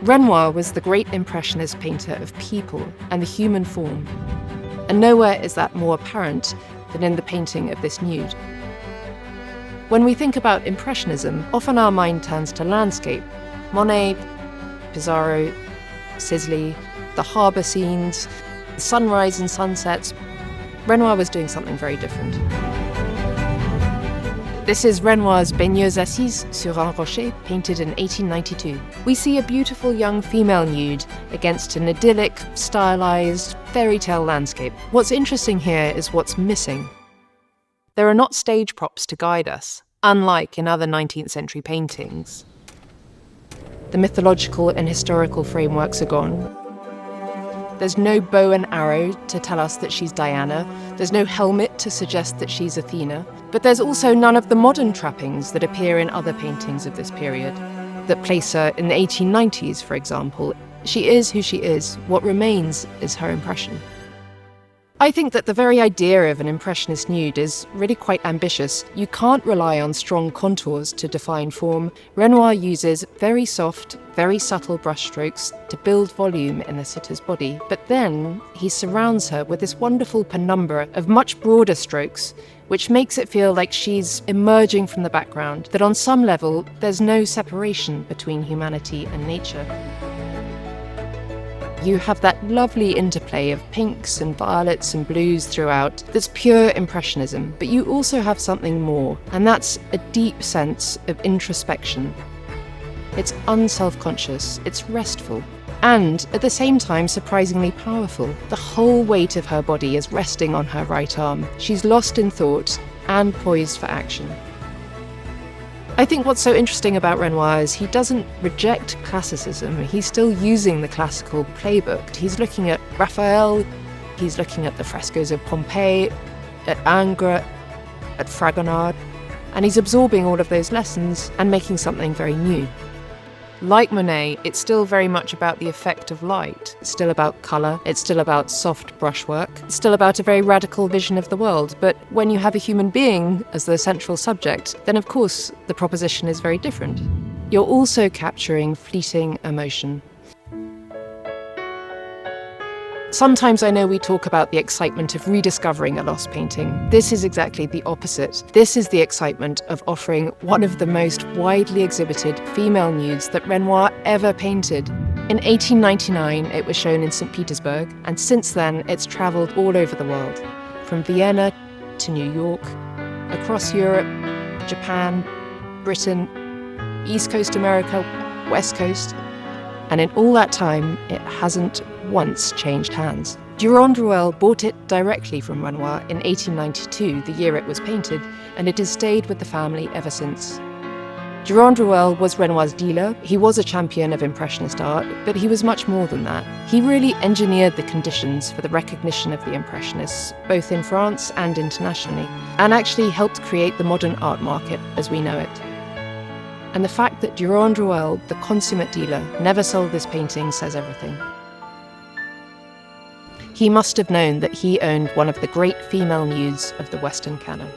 Renoir was the great Impressionist painter of people and the human form, and nowhere is that more apparent than in the painting of this nude. When we think about Impressionism, often our mind turns to landscape. Monet, Pissarro, Sisley, the harbour scenes, the sunrise and sunsets. Renoir was doing something very different. This is Renoir's Baigneuse assise sur un rocher, painted in 1892. We see a beautiful young female nude against an idyllic, stylized, fairy tale landscape. What's interesting here is what's missing. There are not stage props to guide us, unlike in other 19th century paintings. The mythological and historical frameworks are gone. There's no bow and arrow to tell us that she's Diana. There's no helmet to suggest that she's Athena. But there's also none of the modern trappings that appear in other paintings of this period, that place her in the 1890s, for example. She is who she is. What remains is her impression. I think that the very idea of an Impressionist nude is really quite ambitious. You can't rely on strong contours to define form. Renoir uses very soft, very subtle brushstrokes to build volume in the sitter's body. But then he surrounds her with this wonderful penumbra of much broader strokes, which makes it feel like she's emerging from the background, that on some level there's no separation between humanity and nature. You have that lovely interplay of pinks and violets and blues throughout that's pure Impressionism, but you also have something more, and that's a deep sense of introspection. It's unself-conscious, it's restful, and at the same time surprisingly powerful. The whole weight of her body is resting on her right arm. She's lost in thought and poised for action. I think what's so interesting about Renoir is he doesn't reject classicism. He's still using the classical playbook. He's looking at Raphael, he's looking at the frescoes of Pompeii, at Ingres, at Fragonard, and he's absorbing all of those lessons and making something very new. Like Monet, it's still very much about the effect of light. It's still about colour, it's still about soft brushwork, it's still about a very radical vision of the world. But when you have a human being as the central subject, then of course the proposition is very different. You're also capturing fleeting emotion. Sometimes I know we talk about the excitement of rediscovering a lost painting. This is exactly the opposite. This is the excitement of offering one of the most widely exhibited female nudes that Renoir ever painted. In 1899, it was shown in St. Petersburg, and since then it's travelled all over the world, from Vienna to New York, across Europe, Japan, Britain, East Coast America, West Coast, and in all that time, it hasn't once changed hands. Durand-Ruel bought it directly from Renoir in 1892, the year it was painted, and it has stayed with the family ever since. Durand-Ruel was Renoir's dealer. He was a champion of Impressionist art, but he was much more than that. He really engineered the conditions for the recognition of the Impressionists, both in France and internationally, and actually helped create the modern art market as we know it. And the fact that Durand-Ruel, the consummate dealer, never sold this painting says everything. He must have known that he owned one of the great female nudes of the Western canon.